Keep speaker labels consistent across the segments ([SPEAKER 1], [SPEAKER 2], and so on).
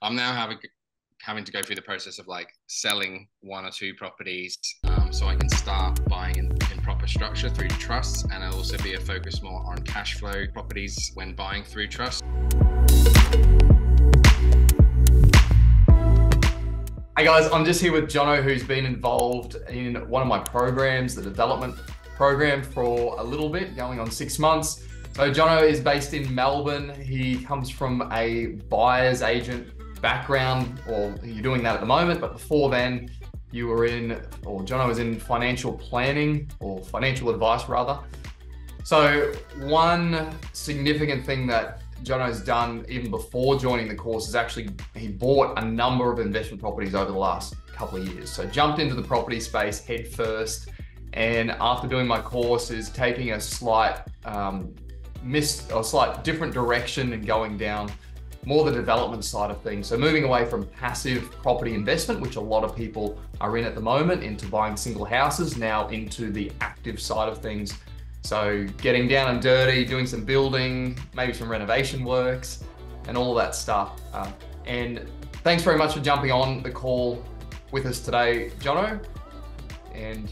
[SPEAKER 1] I'm now having to go through the process of like selling one or two properties, so I can start buying in proper structure through trusts, and I'll also be a focus more on cash flow properties when buying through trusts.
[SPEAKER 2] Hey guys, I'm just here with Jono, who's been involved in one of my programs, the development program, for a little bit, going on 6 months. So Jono is based in Melbourne. He comes from a buyer's agent background, or you're doing that at the moment, but before then you were Jono was in financial planning, or financial advice rather. So one significant thing that Jono's done even before joining the course is actually he bought a number of investment properties over the last couple of years. So jumped into the property space head first, and after doing my course is taking a slight different direction and going down more the development side of things. So moving away from passive property investment, which a lot of people are in at the moment, into buying single houses, now into the active side of things. So getting down and dirty, doing some building, maybe some renovation works and all that stuff. And thanks very much for jumping on the call with us today, Jono. And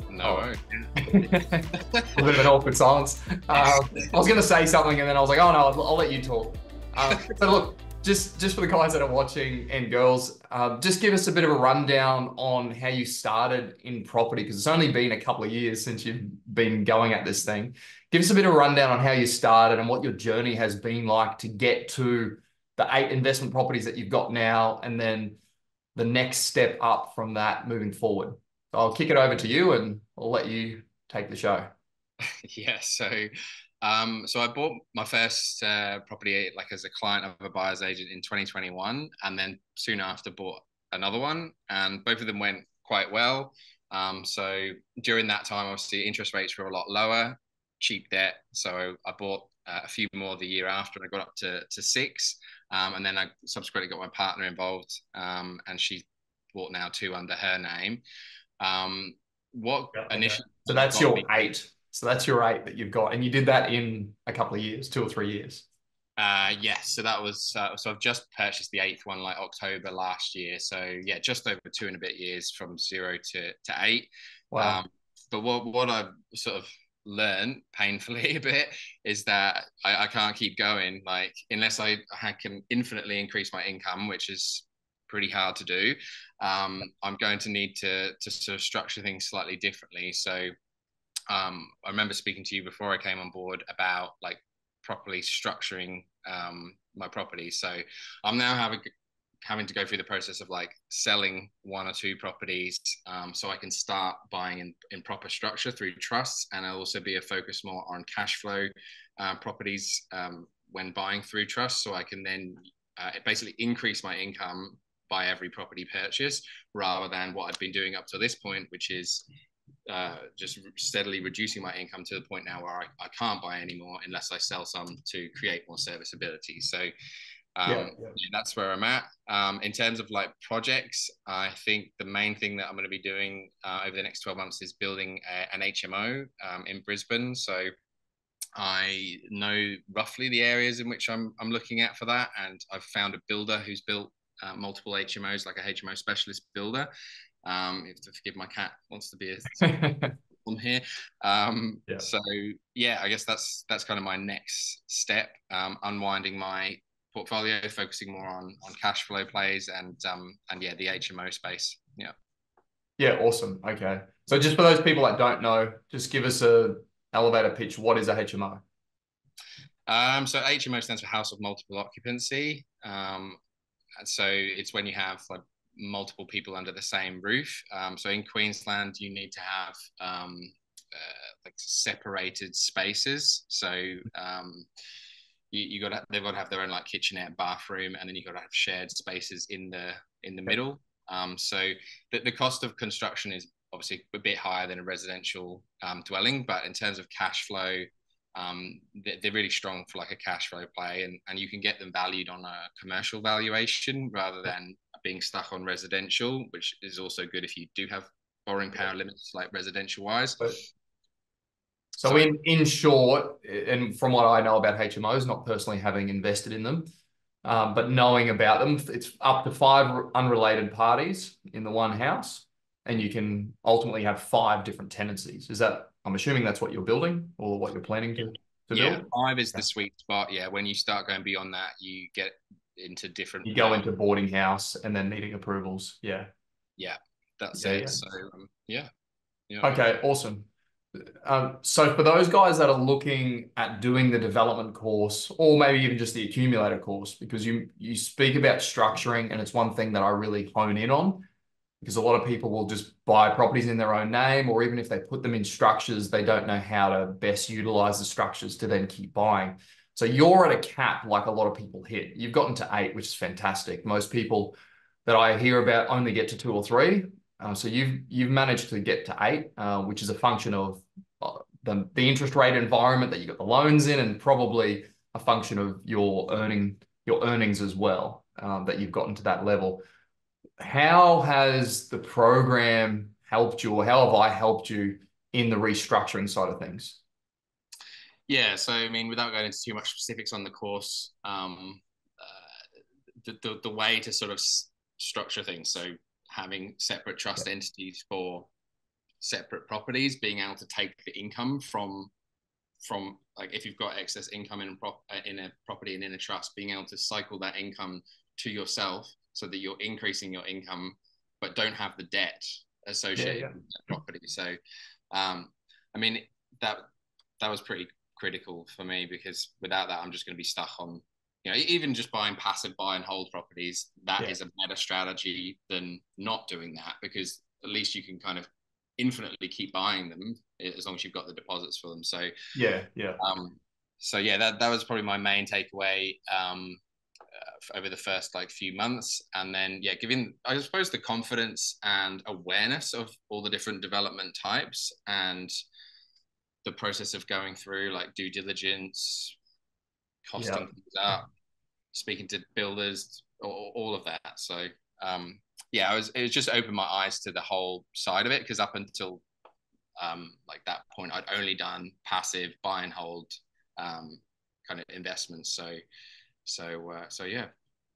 [SPEAKER 1] No.
[SPEAKER 2] a bit of an awkward silence. I was going to say something and then I was like, oh no, I'll let you talk. So look, just for the guys that are watching and girls, just give us a bit of a rundown on how you started in property, because it's only been a couple of years since you've been going at this thing. Give us a bit of a rundown on how you started and what your journey has been like to get to the 8 investment properties that you've got now, and then the next step up from that moving forward. So I'll kick it over to you and I'll let you take the show.
[SPEAKER 1] Yeah, so I bought my first property like as a client of a buyer's agent in 2021, and then soon after bought another one, and both of them went quite well. So during that time, obviously interest rates were a lot lower, cheap debt. So I bought a few more the year after, and I got up to 6. And then I subsequently got my partner involved, and she bought now 2 under her name. Initially,
[SPEAKER 2] so that's your 8. So that's your 8 that you've got, and you did that in a couple of years, 2 or 3 years.
[SPEAKER 1] Yes, so that was so I've just purchased the 8th one like October last year. So yeah, just over 2 and a bit years from 0 to 8.
[SPEAKER 2] Wow.
[SPEAKER 1] But what I've sort of learned painfully a bit is that I can't keep going, like unless I can infinitely increase my income, which is pretty hard to do. I'm going to need to sort of structure things slightly differently. So I remember speaking to you before I came on board about like properly structuring my property. So I'm now having to go through the process of like selling one or two properties, so I can start buying in proper structure through trusts, and I'll also be a focus more on cash flow properties when buying through trusts, so I can then basically increase my income by every property purchase, rather than what I've been doing up to this point, which is just steadily reducing my income to the point now where I can't buy anymore unless I sell some to create more serviceability. So that's where I'm at. In terms of like projects, I think the main thing that I'm going to be doing over the next 12 months is building an HMO in Brisbane. So I know roughly the areas in which I'm looking at for that, and I've found a builder who's built multiple HMOs, like a HMO specialist builder. You have to forgive, my cat wants to be on here. So yeah, I guess that's kind of my next step, unwinding my portfolio, focusing more on cash flow plays and yeah, the HMO space.
[SPEAKER 2] Yeah, awesome. Okay, so just for those people that don't know, just give us a elevator pitch. What is a HMO?
[SPEAKER 1] So HMO stands for House of Multiple Occupancy. And so it's when you have like multiple people under the same roof. So in Queensland, you need to have like separated spaces. So they've got to have their own like kitchenette, bathroom, and then you've got to have shared spaces in the middle. So the cost of construction is obviously a bit higher than a residential dwelling, but in terms of cash flow, they're really strong for like a cash flow play, and you can get them valued on a commercial valuation rather than being stuck on residential, which is also good if you do have borrowing power limits like residential wise.
[SPEAKER 2] So in short, and from what I know about HMOs, not personally having invested in them, But knowing about them, it's up to 5 unrelated parties in the one house, and you can ultimately have 5 different tenancies. Is that, I'm assuming that's what you're building or what you're planning to
[SPEAKER 1] Yeah,
[SPEAKER 2] build?
[SPEAKER 1] 5 is the
[SPEAKER 2] Yeah.
[SPEAKER 1] sweet spot. Yeah, when you start going beyond that, you get into different.
[SPEAKER 2] You go into boarding house and then needing approvals. Yeah.
[SPEAKER 1] Yeah, that's
[SPEAKER 2] Yeah.
[SPEAKER 1] it.
[SPEAKER 2] Yeah.
[SPEAKER 1] So yeah, yeah,
[SPEAKER 2] Okay. Awesome. So for those guys that are looking at doing the development course or maybe even just the accumulator course, because you speak about structuring and it's one thing that I really hone in on because a lot of people will just buy properties in their own name, or even if they put them in structures, they don't know how to best utilize the structures to then keep buying. So you're at a cap like a lot of people hit. You've gotten to 8, which is fantastic. Most people that I hear about only get to 2 or 3. So you've managed to get to 8, which is a function of the interest rate environment that you got the loans in, and probably a function of your earnings as well, that you've gotten to that level. How has the program helped you, or how have I helped you in the restructuring side of things?
[SPEAKER 1] yeah. So I mean, without going into too much specifics on the course, the way to sort of structure things. So having separate trust entities for separate properties, being able to take the income from like if you've got excess income in a property and in a trust, being able to cycle that income to yourself so that you're increasing your income but don't have the debt
[SPEAKER 2] Yeah,
[SPEAKER 1] associated
[SPEAKER 2] yeah,
[SPEAKER 1] with that property. So I mean that that was pretty critical for me because without that I'm just going to be stuck on even just buying passive buy and hold properties. That
[SPEAKER 2] yeah,
[SPEAKER 1] is a better strategy than not doing that because at least you can kind of infinitely keep buying them as long as you've got the deposits for them. So
[SPEAKER 2] yeah, yeah,
[SPEAKER 1] um, so yeah, that was probably my main takeaway over the first like few months, and then yeah, giving I suppose the confidence and awareness of all the different development types and the process of going through like due diligence,
[SPEAKER 2] yeah.
[SPEAKER 1] costing things up, speaking to builders, all of that. So yeah, it was just opened my eyes to the whole side of it because up until like that point, I'd only done passive buy and hold kind of investments. So yeah.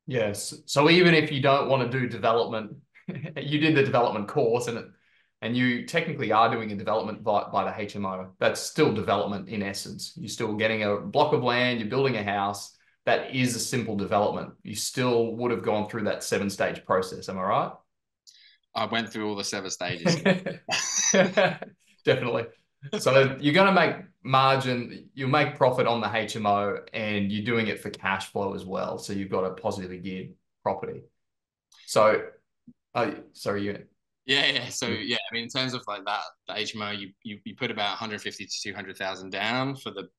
[SPEAKER 2] Yes. So even if you don't want to do development, you did the development course and you technically are doing a development by the HMO. That's still development in essence. You're still getting a block of land, you're building a house. That is a simple development. You still would have gone through that 7-stage process. Am I right?
[SPEAKER 1] I went through all the 7 stages.
[SPEAKER 2] Definitely. So you're going to make margin, you'll make profit on the HMO and you're doing it for cash flow as well. So you've got a positively geared property. So, sorry,
[SPEAKER 1] Yeah. So yeah, I mean, in terms of like that, the HMO, you put about 150 to 200,000 down for the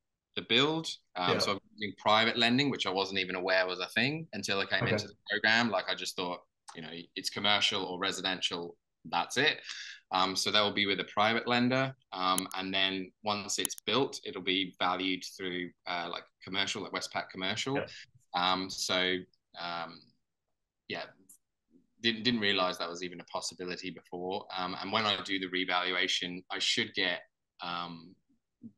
[SPEAKER 1] build.
[SPEAKER 2] yeah.
[SPEAKER 1] So I'm doing private lending, which I wasn't even aware was a thing until I came
[SPEAKER 2] Okay.
[SPEAKER 1] into the program. Like I just thought, it's commercial or residential. That's it. So that will be with a private lender, and then once it's built, it'll be valued through like commercial, like Westpac commercial.
[SPEAKER 2] Yeah.
[SPEAKER 1] So um, yeah, didn't realize that was even a possibility before. And when I do the revaluation, I should get,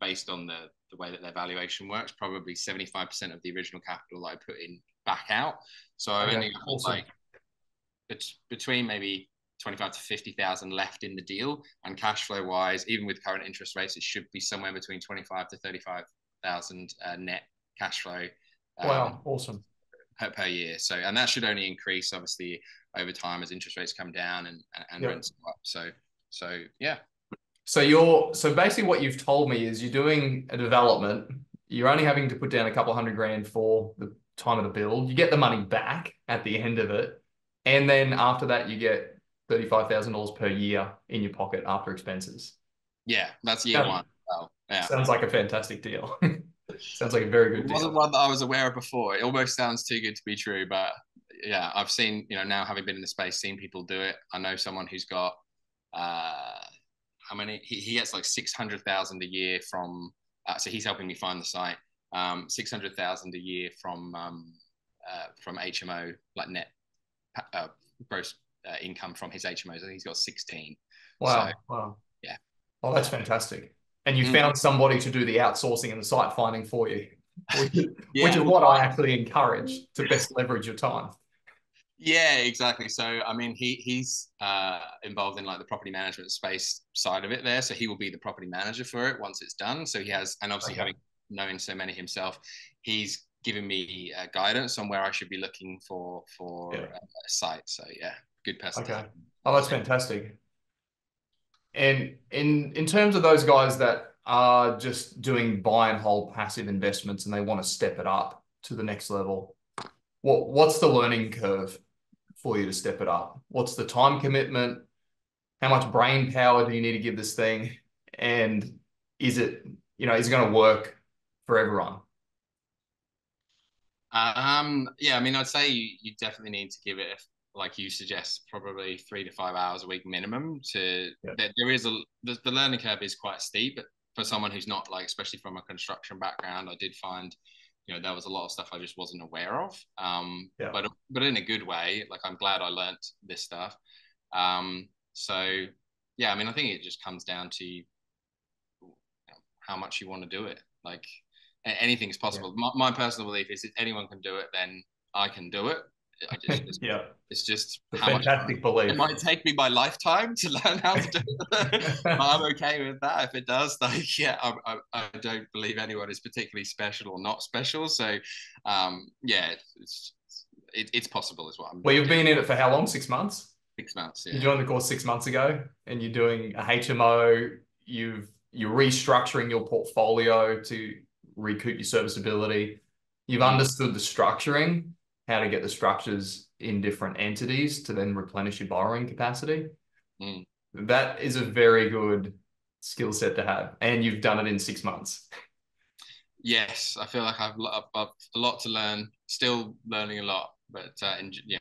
[SPEAKER 1] based on the way that their valuation works, probably 75% of the original capital that I put in back out. So I
[SPEAKER 2] Okay.
[SPEAKER 1] only got
[SPEAKER 2] Awesome.
[SPEAKER 1] like it's between maybe 25 to 50,000 left in the deal. And cash flow wise, even with current interest rates, it should be somewhere between 25 to 35,000 net cash flow um,
[SPEAKER 2] Wow. Awesome.
[SPEAKER 1] per year. So, and that should only increase obviously over time as interest rates come down and
[SPEAKER 2] Yep.
[SPEAKER 1] rents go up. So yeah.
[SPEAKER 2] So basically what you've told me is you're doing a development. You're only having to put down a couple of $100,000 for the time of the build. You get the money back at the end of it. And then after that, you get $35,000 per year in your pocket after expenses.
[SPEAKER 1] Yeah, that's year
[SPEAKER 2] Yeah.
[SPEAKER 1] one. Well, yeah.
[SPEAKER 2] Sounds like a fantastic deal. Sounds like a very
[SPEAKER 1] It
[SPEAKER 2] good
[SPEAKER 1] wasn't
[SPEAKER 2] deal.
[SPEAKER 1] one that I was aware of before. It almost sounds too good to be true, but yeah, I've seen, now having been in the space, seen people do it. I know someone who's got uh how many he gets like 600,000 a year so he's helping me find the site. 600,000 a year from HMO, like net gross income from his HMOs. I think he's got 16. So
[SPEAKER 2] Wow. Wow.
[SPEAKER 1] yeah.
[SPEAKER 2] Oh, that's
[SPEAKER 1] Yeah.
[SPEAKER 2] fantastic. And you
[SPEAKER 1] Mm.
[SPEAKER 2] found somebody to do the outsourcing and the site finding for you. which
[SPEAKER 1] Yeah,
[SPEAKER 2] is
[SPEAKER 1] well,
[SPEAKER 2] what I actually encourage to best leverage your time.
[SPEAKER 1] yeah, exactly. So, I mean, he's involved in like the property management space side of it there. So he will be the property manager for it once it's done. So he has, and obviously
[SPEAKER 2] Okay.
[SPEAKER 1] having known so many himself, he's given me guidance on where I should be looking for
[SPEAKER 2] Yeah.
[SPEAKER 1] a site. So yeah, good person to
[SPEAKER 2] Okay.
[SPEAKER 1] have.
[SPEAKER 2] Oh, that's fantastic. And in terms of those guys that are just doing buy and hold passive investments and they want to step it up to the next level, what's the learning curve for you to step it up? What's the time commitment? How much brain power do you need to give this thing? And is it, is it going to work for everyone?
[SPEAKER 1] Yeah, I mean, I'd say you definitely need to give it, like you suggest, probably 3 to 5 hours a week minimum.
[SPEAKER 2] Yeah.
[SPEAKER 1] There is the learning curve is quite steep, but for someone who's not like, especially from a construction background, I did find, there was a lot of stuff I just wasn't aware of.
[SPEAKER 2] Yeah.
[SPEAKER 1] But in a good way. Like I'm glad I learnt this stuff. So yeah, I mean, I think it just comes down to how much you want to do it. Like anything's
[SPEAKER 2] Yeah.
[SPEAKER 1] possible. My personal belief is if anyone can do it, then I can do it. It's just,
[SPEAKER 2] Yeah.
[SPEAKER 1] it's just
[SPEAKER 2] The
[SPEAKER 1] how much
[SPEAKER 2] fantastic
[SPEAKER 1] it
[SPEAKER 2] belief.
[SPEAKER 1] might take me my lifetime to learn how to do it. But I'm okay with that if it does. Like, yeah, I don't believe anyone is particularly special or not special. So, yeah, it's possible is what I'm
[SPEAKER 2] Well, you've
[SPEAKER 1] getting.
[SPEAKER 2] been in it for how long? 6 months?
[SPEAKER 1] 6 months,
[SPEAKER 2] You
[SPEAKER 1] yeah.
[SPEAKER 2] joined the course 6 months ago and you're doing a HMO. You're restructuring your portfolio to recoup your serviceability. You've
[SPEAKER 1] Mm,
[SPEAKER 2] understood the structuring, how to get the structures in different entities to then replenish your borrowing capacity.
[SPEAKER 1] mm.
[SPEAKER 2] That is a very good skill set to have. And you've done it in 6 months.
[SPEAKER 1] Yes, I feel like I've a lot to learn. Still learning a lot, but yeah,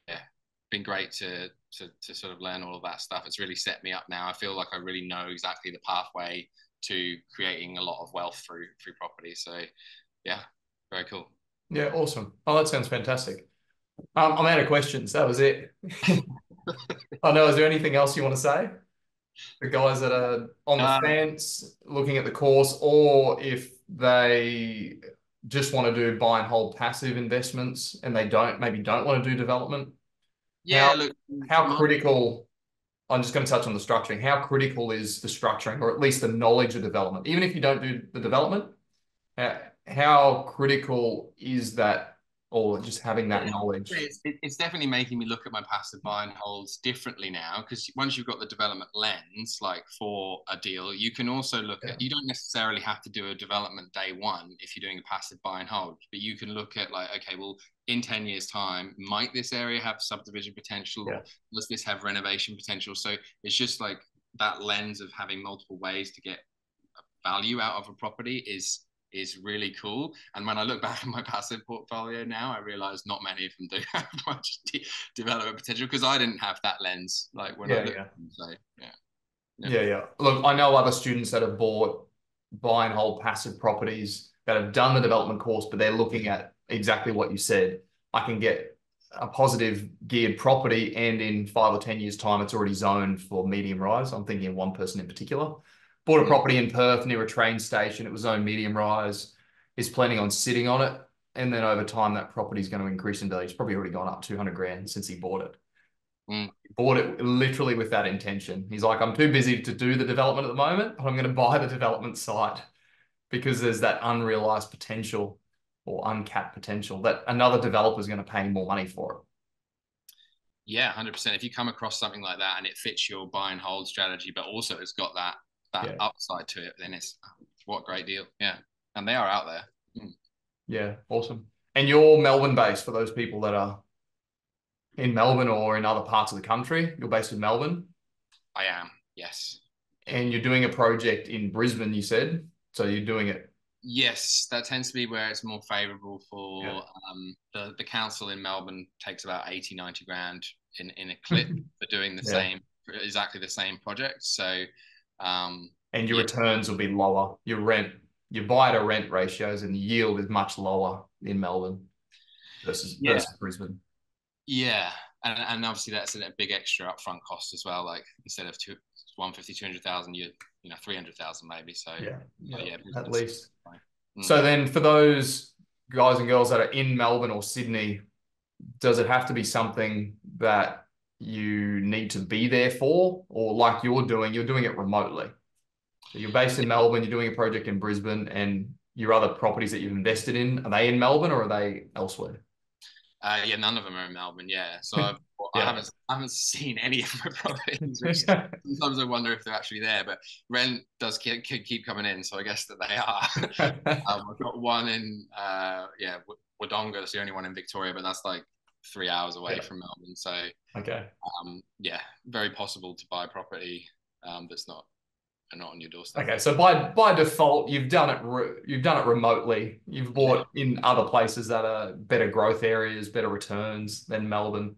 [SPEAKER 1] been great to sort of learn all of that stuff. It's really set me up now. I feel like I really know exactly the pathway to creating a lot of wealth through property. So yeah, very cool.
[SPEAKER 2] Yeah, awesome. Oh, that sounds fantastic. I'm out of questions. That was it. I know. Is there anything else you want to say? The guys that are on the
[SPEAKER 1] Um,
[SPEAKER 2] fence looking at the course, or if they just want to do buy and hold passive investments and they maybe don't want to do development, how
[SPEAKER 1] yeah, look,
[SPEAKER 2] how
[SPEAKER 1] my
[SPEAKER 2] critical, I'm just going to touch on the structuring. How critical is the structuring, or at least the knowledge of development? Even if you don't do the development, how critical is that, or just having that knowledge?
[SPEAKER 1] It's definitely making me look at my passive buy and holds differently now because once you've got the development lens, like for a deal, you can also look
[SPEAKER 2] Yeah.
[SPEAKER 1] at, you don't necessarily have to do a development day one if you're doing a passive buy and hold, but you can look at like, okay, well, in 10 years' time, might this area have subdivision potential
[SPEAKER 2] Yeah.
[SPEAKER 1] or does this have renovation potential? So it's just like that lens of having multiple ways to get value out of a property is really cool. And when I look back at my passive portfolio now, I realize not many of them do have much development potential because I didn't have that lens like when I
[SPEAKER 2] Yeah.
[SPEAKER 1] looked
[SPEAKER 2] Yeah.
[SPEAKER 1] at them. So yeah, yeah.
[SPEAKER 2] Yeah, yeah. Look, I know other students that have bought buy and hold passive properties that have done the development course, but they're looking at exactly what you said. I can get a positive geared property, and in 5 or 10 years' time, it's already zoned for medium rise. I'm thinking of one person in particular. Bought a
[SPEAKER 1] Mm,
[SPEAKER 2] property in Perth near a train station. It was zoned medium rise. Is planning on sitting on it, and then over time, that property is going to increase in value. It's probably already gone up 200 grand since he bought it.
[SPEAKER 1] mm.
[SPEAKER 2] Bought it literally with that intention. He's like, I'm too busy to do the development at the moment, but I'm going to buy the development site because there's that unrealized potential or uncapped potential that another developer is going to pay more money for
[SPEAKER 1] Yeah, 100%. If you come across something like that and it fits your buy and hold strategy, but also it's got
[SPEAKER 2] it.
[SPEAKER 1] that
[SPEAKER 2] Yeah.
[SPEAKER 1] upside to it, then it's what a great deal. Yeah, and they are out there. Mm.
[SPEAKER 2] Yeah. Awesome. And you're Melbourne based for those people that are in Melbourne or in other parts of the country. You're based in Melbourne
[SPEAKER 1] I am. Yes.
[SPEAKER 2] and you're doing a project in Brisbane, you said. So you're doing it.
[SPEAKER 1] Yes, that tends to be where it's more favourable
[SPEAKER 2] Yeah.
[SPEAKER 1] for the council in Melbourne takes about 80, 90 grand in a clip for doing the
[SPEAKER 2] Yeah.
[SPEAKER 1] same, exactly the same project. So,
[SPEAKER 2] And your
[SPEAKER 1] yeah,
[SPEAKER 2] returns will be lower. Your buy to rent ratios and the yield is much lower in Melbourne
[SPEAKER 1] yeah,
[SPEAKER 2] versus Brisbane.
[SPEAKER 1] yeah. And obviously that's a big extra upfront cost as well. Like instead of 150, 200,000, you know, 300,000 maybe. So,
[SPEAKER 2] Yeah,
[SPEAKER 1] so
[SPEAKER 2] yeah,
[SPEAKER 1] yeah,
[SPEAKER 2] at
[SPEAKER 1] Brisbane's
[SPEAKER 2] least.
[SPEAKER 1] fine. Mm.
[SPEAKER 2] So then for those guys and girls that are in Melbourne or Sydney, does it have to be something that you need to be there for, or like you're doing it remotely? So you're based in Melbourne, you're doing a project in Brisbane, and your other properties that you've invested in, are they in Melbourne or are they elsewhere?
[SPEAKER 1] Yeah, none of them are in Melbourne. Yeah, so I
[SPEAKER 2] Yeah.
[SPEAKER 1] haven't seen any of my properties, which sometimes I wonder if they're actually there. But rent does keep coming in, so I guess that they are. I've got one in Wodonga. That's the only one in Victoria, but that's like 3 hours away
[SPEAKER 2] Yeah.
[SPEAKER 1] from Melbourne. So
[SPEAKER 2] Okay.
[SPEAKER 1] yeah, very possible to buy property that's not on your doorstep.
[SPEAKER 2] Okay. So by default, you've done it remotely. You've
[SPEAKER 1] Yeah,
[SPEAKER 2] bought in other places that are better growth areas, better returns than Melbourne.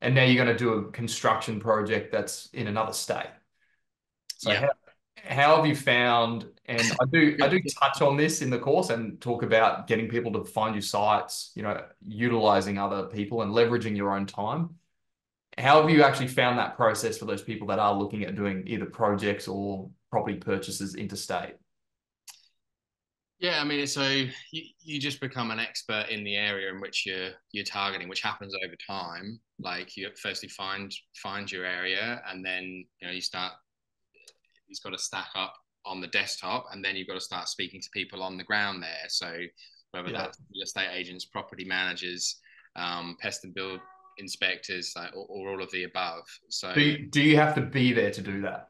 [SPEAKER 2] And now you're going to do a construction project that's in another state. So
[SPEAKER 1] yeah.
[SPEAKER 2] how have you found, and I do touch on this in the course and talk about getting people to find you sites, utilizing other people and leveraging your own time. How have you actually found that process for those people that are looking at doing either projects or property purchases interstate?
[SPEAKER 1] Yeah, I mean, so you just become an expert in the area in which you're targeting, which happens over time. Like you firstly find your area, and then you've got to stack up on the desktop, and then you've got to start speaking to people on the ground there. So whether
[SPEAKER 2] Yeah.
[SPEAKER 1] that's real estate agents, property managers, pest and build inspectors, or all of the above. So,
[SPEAKER 2] Do you have to be there to do that?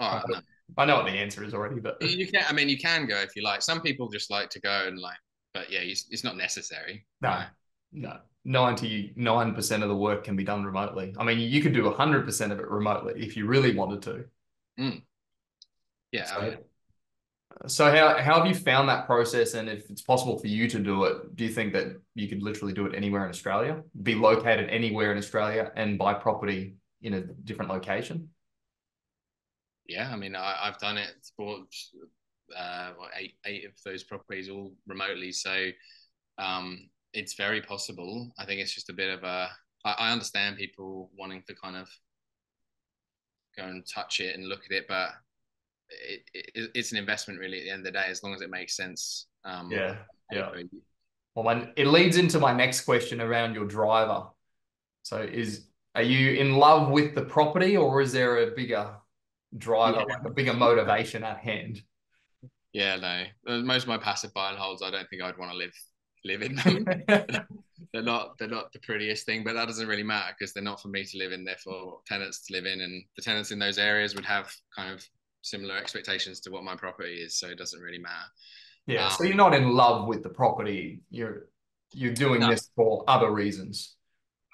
[SPEAKER 1] oh no,
[SPEAKER 2] I know what the answer is already, but
[SPEAKER 1] you can. I mean, you can go if you like. Some people just like to go and but yeah, it's not necessary.
[SPEAKER 2] no, no. 99% of the work can be done remotely. I mean, you could do 100% of it remotely if you really wanted to.
[SPEAKER 1] Mm, yeah,
[SPEAKER 2] So, so how have you found that process? And if it's possible for you to do it, do you think that you could literally do it anywhere in Australia, be located anywhere in Australia and buy property in a different location?
[SPEAKER 1] yeah. I mean, I've done it. Bought eight of those properties all remotely. So it's very possible. I think it's just a bit of a. I understand people wanting to kind of go and touch it and look at it, but it's an investment really at the end of the day, as long as it makes sense.
[SPEAKER 2] Yeah, yeah.
[SPEAKER 1] Paper.
[SPEAKER 2] Well, it leads into my next question around your driver. So are you in love with the property or is there a bigger driver,
[SPEAKER 1] Yeah,
[SPEAKER 2] like a bigger motivation at hand?
[SPEAKER 1] yeah, no. Most of my passive buy and holds, I don't think I'd want to live in them. They're not the prettiest thing, but that doesn't really matter because they're not for me to live in. They're for tenants to live in, and the tenants in those areas would have kind of similar expectations to what my property is, so it doesn't really matter.
[SPEAKER 2] Yeah, so you're
[SPEAKER 1] Um,
[SPEAKER 2] not in love with the property. You're doing
[SPEAKER 1] no,
[SPEAKER 2] this for other reasons.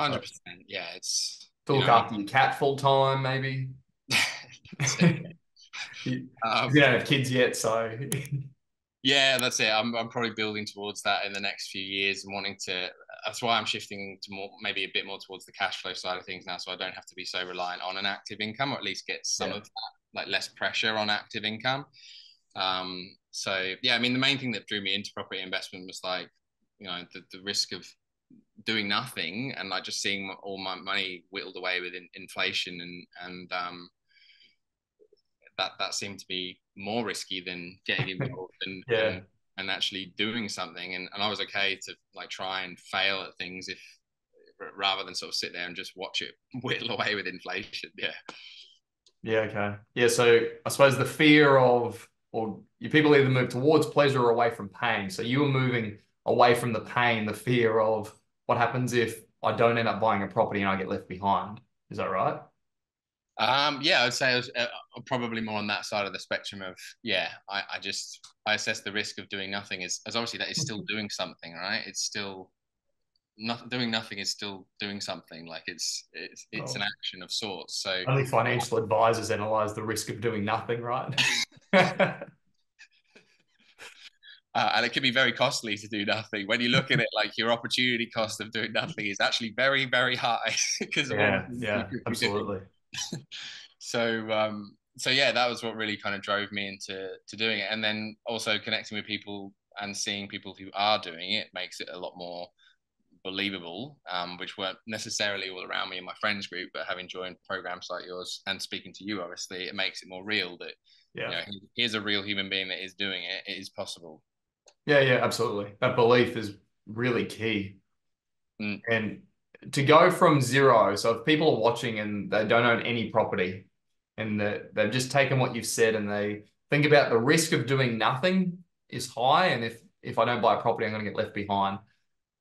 [SPEAKER 2] So
[SPEAKER 1] 100%. Yeah, it's
[SPEAKER 2] to look after your cat full time, maybe.
[SPEAKER 1] that's it.
[SPEAKER 2] You,
[SPEAKER 1] Um,
[SPEAKER 2] you don't have kids yet, so
[SPEAKER 1] yeah, that's it. I'm probably building towards that in the next few years and wanting to. That's why I'm shifting to more, maybe a bit more towards the cash flow side of things now, so I don't have to be so reliant on an active income, or at least get some
[SPEAKER 2] yeah,
[SPEAKER 1] of that, like less pressure on active income. So yeah, I mean, the main thing that drew me into property investment was like, the risk of doing nothing and like just seeing all my money whittled away with inflation and that seemed to be more risky than getting involved and
[SPEAKER 2] yeah,
[SPEAKER 1] and actually doing something. And I was okay to like try and fail at things if rather than sort of sit there and just watch it whittle away with inflation. Yeah.
[SPEAKER 2] yeah, okay, yeah. So I suppose the fear of, or you people either move towards pleasure or away from pain. So you were moving away from the pain, the fear of what happens if I don't end up buying a property and I get left behind. Is that right?
[SPEAKER 1] Yeah, I'd say I was probably more on that side of the spectrum of, yeah, I assess the risk of doing nothing as obviously that is still doing something, right? It's still not doing nothing is still doing something. Like it's an
[SPEAKER 2] Oh.
[SPEAKER 1] action of sorts. So
[SPEAKER 2] Only financial advisors analyze the risk of doing nothing, right?
[SPEAKER 1] and it can be very costly to do nothing. When you look at it, like your opportunity cost of doing nothing is actually very, very high because of all the
[SPEAKER 2] Yeah,
[SPEAKER 1] things you
[SPEAKER 2] yeah,
[SPEAKER 1] could be doing.
[SPEAKER 2] absolutely.
[SPEAKER 1] So yeah, that was what really kind of drove me into doing it, and then also connecting with people and seeing people who are doing it makes it a lot more believable, which weren't necessarily all around me in my friends group, but having joined programs like yours and speaking to you, obviously, it makes it more real that
[SPEAKER 2] Yeah.
[SPEAKER 1] here's a real human being that is doing it. It is possible.
[SPEAKER 2] Yeah, yeah, absolutely. That belief is really key.
[SPEAKER 1] Mm,
[SPEAKER 2] And to go from zero, so if people are watching and they don't own any property and they've just taken what you've said and they think about the risk of doing nothing is high, and if I don't buy a property, I'm going to get left behind.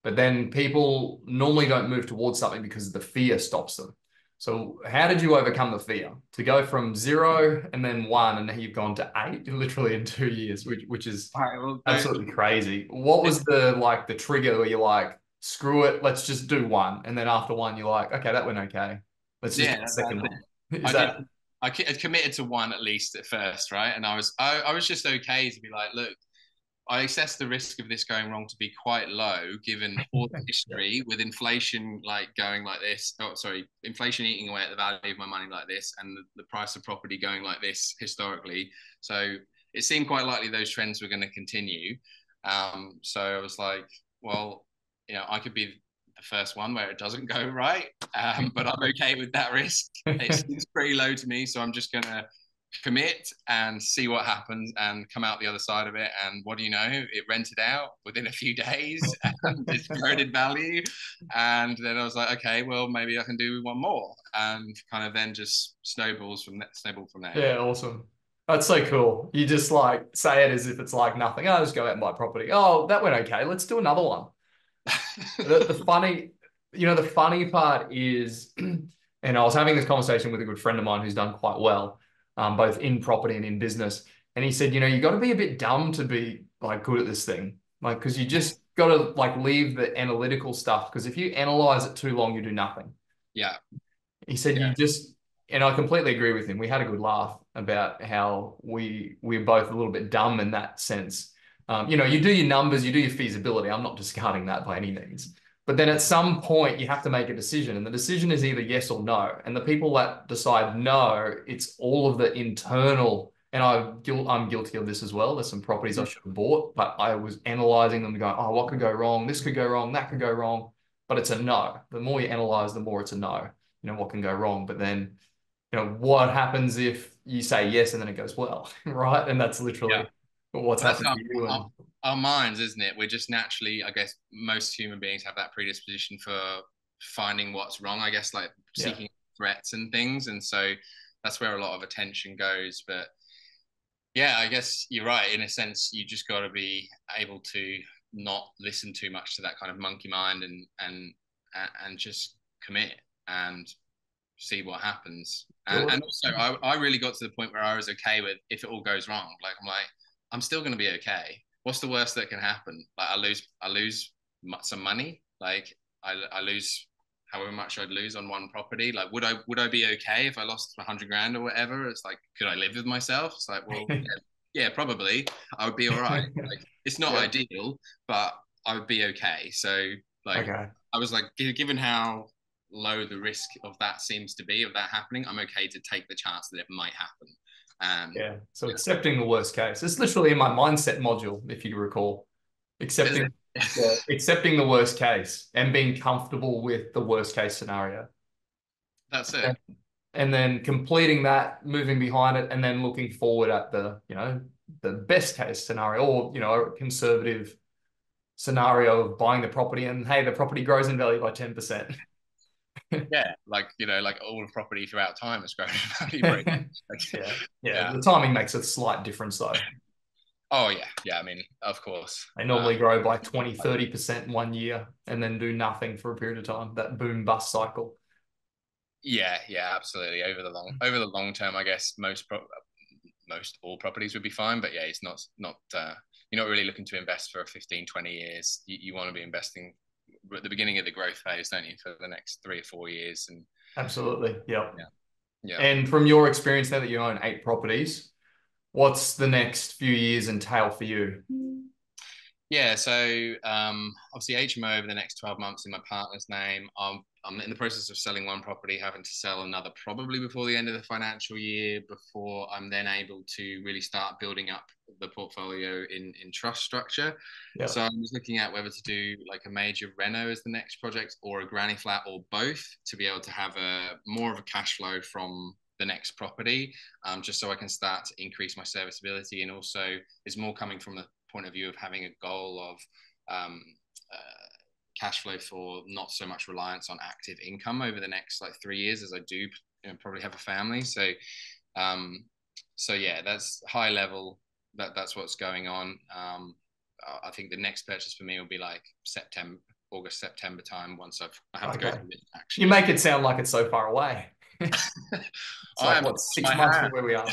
[SPEAKER 2] But then people normally don't move towards something because the fear stops them. So how did you overcome the fear to go from zero and then one, and now you've gone to eight literally in 2 years, which is
[SPEAKER 1] right, well,
[SPEAKER 2] absolutely crazy. What was the trigger where you're like, screw it, let's just do one, and then after one, you're like, okay, that went okay. Let's just do
[SPEAKER 1] yeah,
[SPEAKER 2] the second
[SPEAKER 1] that's it.
[SPEAKER 2] one. Is
[SPEAKER 1] I did.
[SPEAKER 2] that
[SPEAKER 1] I committed to one at least at first, right? And I was just okay to be like, look, I assess the risk of this going wrong to be quite low, given all the
[SPEAKER 2] yeah,
[SPEAKER 1] history with inflation like going like this. Oh, sorry, inflation eating away at the value of my money like this, and the price of property going like this historically. So it seemed quite likely those trends were going to continue. So I was like, well, I could be the first one where it doesn't go right, but I'm okay with that risk. It seems pretty low to me, so I'm just gonna commit and see what happens and come out the other side of it. And what do you know? It rented out within a few days and it's grown in value. And then I was like, okay, well, maybe I can do one more. And kind of then just snowball from there.
[SPEAKER 2] yeah, awesome. That's so cool. You just like say it as if it's like nothing. I'll just go out and buy property. Oh, that went okay. Let's do another one. The funny, the funny part is, and I was having this conversation with a good friend of mine who's done quite well, both in property and in business. And he said, you got to be a bit dumb to be like good at this thing, like because you just got to like leave the analytical stuff. Because if you analyze it too long, you do nothing.
[SPEAKER 1] Yeah.
[SPEAKER 2] He said
[SPEAKER 1] Yeah.
[SPEAKER 2] you just, and I completely agree with him. We had a good laugh about how we're both a little bit dumb in that sense. You do your numbers, you do your feasibility. I'm not discarding that by any means. But then at some point you have to make a decision, and the decision is either yes or no. And the people that decide no, it's all of the internal. And I'm guilty of this as well. There's some properties I should have bought, but I was analyzing them and going, oh, what could go wrong? This could go wrong, that could go wrong. But it's a no. The more you analyze, the more it's a no. What can go wrong. But then, what happens if you say yes and then it goes well, right? And that's
[SPEAKER 1] Yeah.
[SPEAKER 2] literally what's
[SPEAKER 1] Well, that's
[SPEAKER 2] happened to you.
[SPEAKER 1] our,
[SPEAKER 2] And
[SPEAKER 1] our minds, isn't it? We're just naturally, I guess, most human beings have that predisposition for finding what's wrong, I guess, like
[SPEAKER 2] yeah,
[SPEAKER 1] seeking threats and things. And so that's where a lot of attention goes. But yeah, I guess you're right. In a sense, you just got to be able to not listen too much to that kind of monkey mind and just commit and see what happens.
[SPEAKER 2] do
[SPEAKER 1] And
[SPEAKER 2] it.
[SPEAKER 1] also, I really got to the point where I was okay with if it all goes wrong. Like I'm like, I'm still going to be okay. What's the worst that can happen? Like I lose some money. Like I lose however much I'd lose on one property. Like would I be okay if I lost 100 grand or whatever? It's like, could I live with myself? It's like, well, yeah, probably I would be all right. Like it's not
[SPEAKER 2] Yeah.
[SPEAKER 1] ideal, but I would be okay. So like
[SPEAKER 2] Okay.
[SPEAKER 1] I was like, given how low the risk of that seems to be of that happening, I'm okay to take the chance that it might happen. And
[SPEAKER 2] Yeah. So accepting the worst case. It's literally in my mindset module, if you recall.
[SPEAKER 1] is
[SPEAKER 2] Accepting,
[SPEAKER 1] it?
[SPEAKER 2] yeah, accepting the worst case and being comfortable with the worst case scenario.
[SPEAKER 1] That's it.
[SPEAKER 2] And then completing that, moving behind it, and then looking forward at the best case scenario, or a conservative scenario of buying the property, and hey, the property grows in value by 10%.
[SPEAKER 1] Yeah, like like all of property throughout time has grown in value very much. Like,
[SPEAKER 2] Yeah, yeah.
[SPEAKER 1] yeah.
[SPEAKER 2] The timing makes a slight difference though.
[SPEAKER 1] Oh yeah, yeah. I mean, of course.
[SPEAKER 2] They normally grow by 20-30% in 1 year and then do nothing for a period of time. That boom bust cycle.
[SPEAKER 1] Yeah, yeah, absolutely. Over the long term, I guess most all properties would be fine. But yeah, it's not you're not really looking to invest for 15, 20 years. You want to be investing at the beginning of the growth phase, don't you, for the next 3 or 4 years? And
[SPEAKER 2] Absolutely. Yep.
[SPEAKER 1] yeah, yeah.
[SPEAKER 2] And from your experience now that you own 8 properties, what's the next few years entail for you?
[SPEAKER 1] Yeah, so obviously HMO over the next 12 months in my partner's name. I'm in the process of selling one property, having to sell another probably before the end of the financial year, before I'm then able to really start building up the portfolio in trust structure.
[SPEAKER 2] Yeah.
[SPEAKER 1] So I was looking at whether to do like a major reno as the next project or a granny flat or both to be able to have a more of a cash flow from the next property, just so I can start to increase my serviceability and also is more coming from the point of view of having a goal of cash flow for not so much reliance on active income over the next like 3 years, as I do, you know, probably have a family. Um, so yeah, that's high level. That's what's going on. I think the next purchase for me will be like August, September time. Once I have to go
[SPEAKER 2] Okay.
[SPEAKER 1] through it
[SPEAKER 2] You
[SPEAKER 1] actually.
[SPEAKER 2] make it sound like it's so far away. It's
[SPEAKER 1] I
[SPEAKER 2] like,
[SPEAKER 1] am.
[SPEAKER 2] what, six
[SPEAKER 1] I
[SPEAKER 2] months from
[SPEAKER 1] have.
[SPEAKER 2] where we are?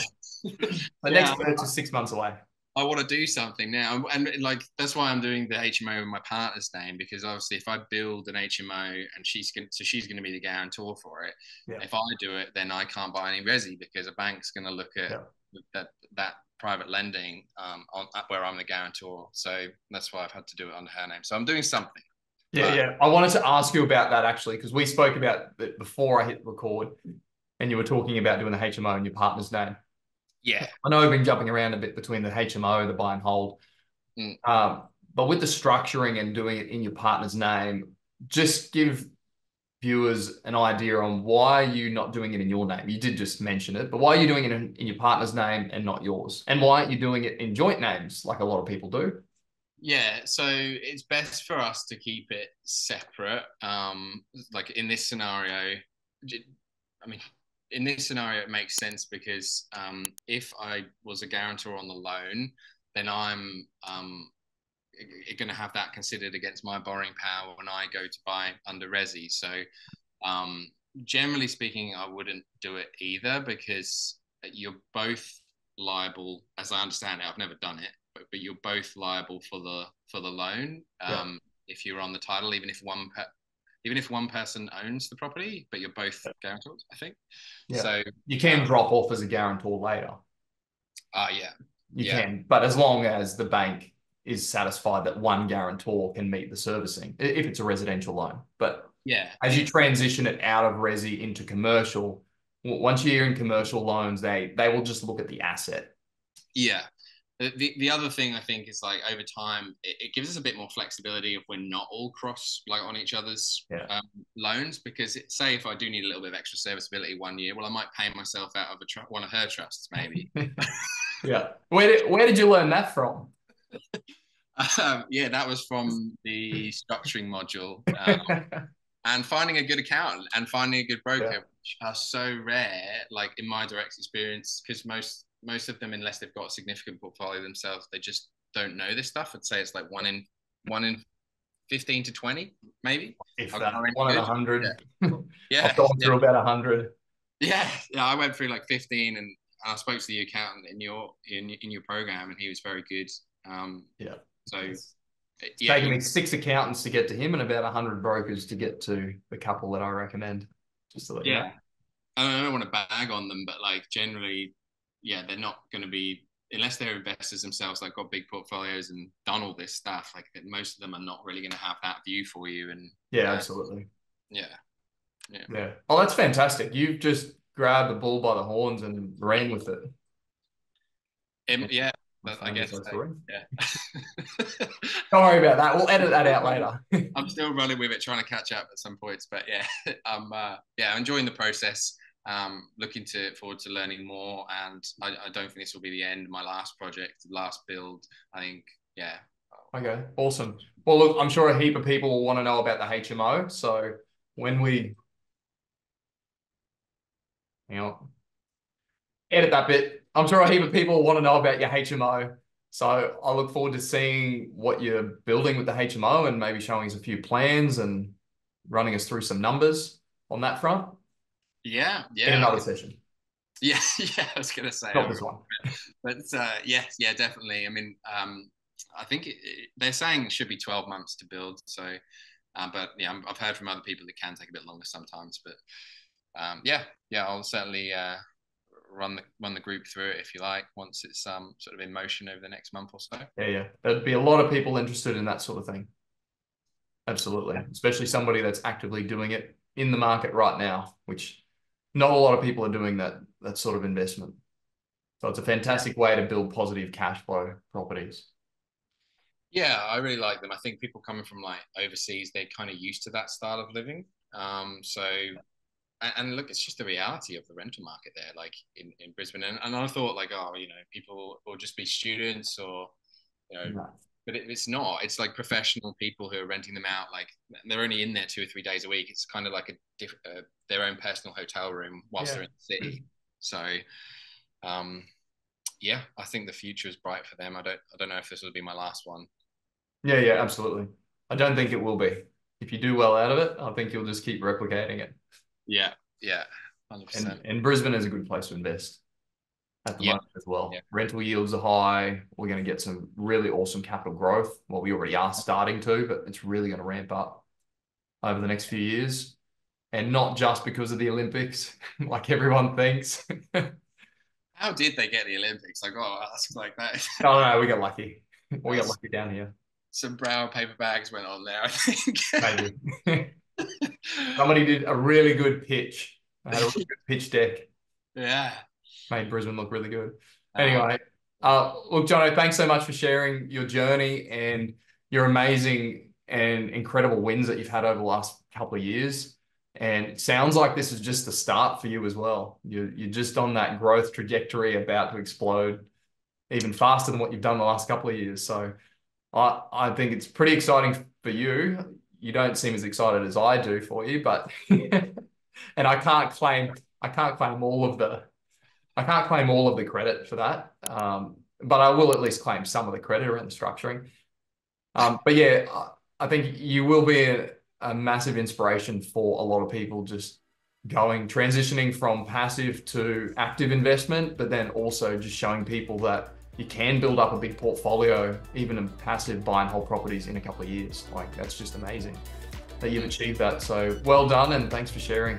[SPEAKER 2] The
[SPEAKER 1] Yeah,
[SPEAKER 2] next purchase 6 months away.
[SPEAKER 1] I want to do something now, and like that's why I'm doing the HMO in my partner's name, because obviously if I build an HMO and she's going to be the guarantor for it.
[SPEAKER 2] Yeah.
[SPEAKER 1] If I do it, then I can't buy any resi because a bank's going to look at
[SPEAKER 2] Yeah.
[SPEAKER 1] that private lending on where I'm the guarantor. So that's why I've had to do it under her name. So I'm doing something.
[SPEAKER 2] Yeah,
[SPEAKER 1] But
[SPEAKER 2] yeah. I wanted to ask you about that actually, because we spoke about it before I hit record, and you were talking about doing the HMO in your partner's name.
[SPEAKER 1] yeah,
[SPEAKER 2] I know we've been jumping around a bit between the HMO, the buy and hold.
[SPEAKER 1] mm,
[SPEAKER 2] But with the structuring and doing it in your partner's name, just give viewers an idea on why you're not doing it in your name. You did just mention it, but why are you doing it in your partner's name and not yours? And why aren't you doing it in joint names like a lot of people do?
[SPEAKER 1] yeah. So it's best for us to keep it separate. Like in this scenario, I mean, in this scenario, it makes sense because if I was a guarantor on the loan, then I'm going to have that considered against my borrowing power when I go to buy under resi. So, um, generally speaking, I wouldn't do it either because you're both liable, as I understand it. I've never done it, but you're both liable for the loan
[SPEAKER 2] Yeah.
[SPEAKER 1] if you're on the title, even if one person owns the property, but you're both guarantors, I think.
[SPEAKER 2] Yeah.
[SPEAKER 1] So,
[SPEAKER 2] You can drop off as a guarantor later.
[SPEAKER 1] yeah,
[SPEAKER 2] You
[SPEAKER 1] yeah,
[SPEAKER 2] can, but as long as the bank is satisfied that one guarantor can meet the servicing, if it's a residential loan. But
[SPEAKER 1] yeah,
[SPEAKER 2] as you transition it out of resi into commercial, once you're in commercial loans, they will just look at the asset.
[SPEAKER 1] yeah. The other thing I think is like over time, it gives us a bit more flexibility if we're not all cross like on each other's
[SPEAKER 2] Yeah.
[SPEAKER 1] loans. Because say if I do need a little bit of extra serviceability one year, well, I might pay myself out of one of her trusts maybe.
[SPEAKER 2] Yeah. Where did you learn that from?
[SPEAKER 1] Yeah, that was from the structuring module. And finding a good accountant and finding a good broker,
[SPEAKER 2] Yeah.
[SPEAKER 1] which are so rare, like in my direct experience, because most of them, unless they've got a significant portfolio themselves, they just don't know this stuff. I'd say it's like one in 15 to 20, maybe.
[SPEAKER 2] If
[SPEAKER 1] Are
[SPEAKER 2] that,
[SPEAKER 1] any
[SPEAKER 2] one in
[SPEAKER 1] good.
[SPEAKER 2] 100.
[SPEAKER 1] Yeah,
[SPEAKER 2] I've gone
[SPEAKER 1] yeah,
[SPEAKER 2] through about 100.
[SPEAKER 1] yeah, yeah. I went through like 15, and I spoke to the accountant in your program, and he was very good.
[SPEAKER 2] Yeah.
[SPEAKER 1] So
[SPEAKER 2] It's
[SPEAKER 1] yeah,
[SPEAKER 2] taken me 6 accountants to get to him and about 100 brokers to get to the couple that I recommend, just to let you know.
[SPEAKER 1] yeah. I don't want to bag on them, but like generally, yeah, they're not going to be, unless they're investors themselves, like got big portfolios and done all this stuff. Like most of them are not really going to have that view for you. And
[SPEAKER 2] Yeah, absolutely.
[SPEAKER 1] yeah, yeah,
[SPEAKER 2] Yeah. Oh, that's fantastic. You've just grabbed the bull by the horns and ran with it.
[SPEAKER 1] yeah.
[SPEAKER 2] My
[SPEAKER 1] I
[SPEAKER 2] phone
[SPEAKER 1] guess
[SPEAKER 2] decides
[SPEAKER 1] so.
[SPEAKER 2] to ring.
[SPEAKER 1] Yeah.
[SPEAKER 2] Don't worry about that. We'll edit that out later.
[SPEAKER 1] I'm still running with it, trying to catch up at some points, but yeah, I'm enjoying the process. Looking forward to learning more, and I don't think this will be the end. My last project, last build. I think, yeah.
[SPEAKER 2] Okay, awesome. Well, look, I'm sure a heap of people will want to know about the HMO. So when we, you know, edit that bit, I'm sure a heap of people will want to know about your HMO. So I look forward to seeing what you're building with the HMO and maybe showing us a few plans and running us through some numbers on that front
[SPEAKER 1] Yeah,
[SPEAKER 2] in
[SPEAKER 1] yeah,
[SPEAKER 2] another session.
[SPEAKER 1] yeah, yeah. I was gonna say,
[SPEAKER 2] Not this one.
[SPEAKER 1] but yes, yeah, definitely. I mean, I think they're saying it should be 12 months to build. So, but yeah, I've heard from other people that can take a bit longer sometimes. But yeah, yeah, I'll certainly run the group through it if you like once it's sort of in motion over the next month or so.
[SPEAKER 2] Yeah, yeah. There'd be a lot of people interested in that sort of thing. Absolutely. Especially somebody that's actively doing it in the market right now, which not a lot of people are doing that sort of investment. So it's a fantastic way to build positive cash flow properties.
[SPEAKER 1] Yeah, I really like them. I think people coming from like overseas, they're kind of used to that style of living. So and look, it's just the reality of the rental market there, like in Brisbane. And I thought like, oh, people will just be students or you know.
[SPEAKER 2] No.
[SPEAKER 1] But it's not. It's like professional people who are renting them out. Like they're only in there 2 or 3 days a week. It's kind of like their own personal hotel room whilst
[SPEAKER 2] Yeah.
[SPEAKER 1] they're in the city. So, yeah, I think the future is bright for them. I don't know if this will be my last one.
[SPEAKER 2] Yeah, yeah, absolutely. I don't think it will be. If you do well out of it, I think you'll just keep replicating it.
[SPEAKER 1] Yeah, yeah, 100%.
[SPEAKER 2] And Brisbane is a good place to invest at the
[SPEAKER 1] Yeah,
[SPEAKER 2] moment as well.
[SPEAKER 1] yeah,
[SPEAKER 2] Rental yields are high. We're going to get some really awesome capital growth. Well, we already are starting to, but it's really going to ramp up over the next few years. And not just because of the Olympics, like everyone thinks.
[SPEAKER 1] How did they get the Olympics? Like, oh, ask like that.
[SPEAKER 2] No, no, we got lucky. We got
[SPEAKER 1] That's,
[SPEAKER 2] lucky down here.
[SPEAKER 1] some brown paper bags went on there, I think.
[SPEAKER 2] Maybe. Somebody did a really good pitch. I had a really good pitch deck.
[SPEAKER 1] Yeah.
[SPEAKER 2] Made Brisbane look really good.
[SPEAKER 1] Oh,
[SPEAKER 2] Anyway, look, Jono, thanks so much for sharing your journey and your amazing and incredible wins that you've had over the last couple of years. And it sounds like this is just the start for you as well. You're just on that growth trajectory, about to explode even faster than what you've done the last couple of years. So I think it's pretty exciting for you. You don't seem as excited as I do for you, but and I can't claim all of the credit for that. But I will at least claim some of the credit around the structuring. But yeah, I think you will be a massive inspiration for a lot of people just transitioning from passive to active investment, but then also just showing people that you can build up a big portfolio, even in passive buy and hold properties in a couple of years. Like, that's just amazing that you've achieved that. So well done, and thanks for sharing.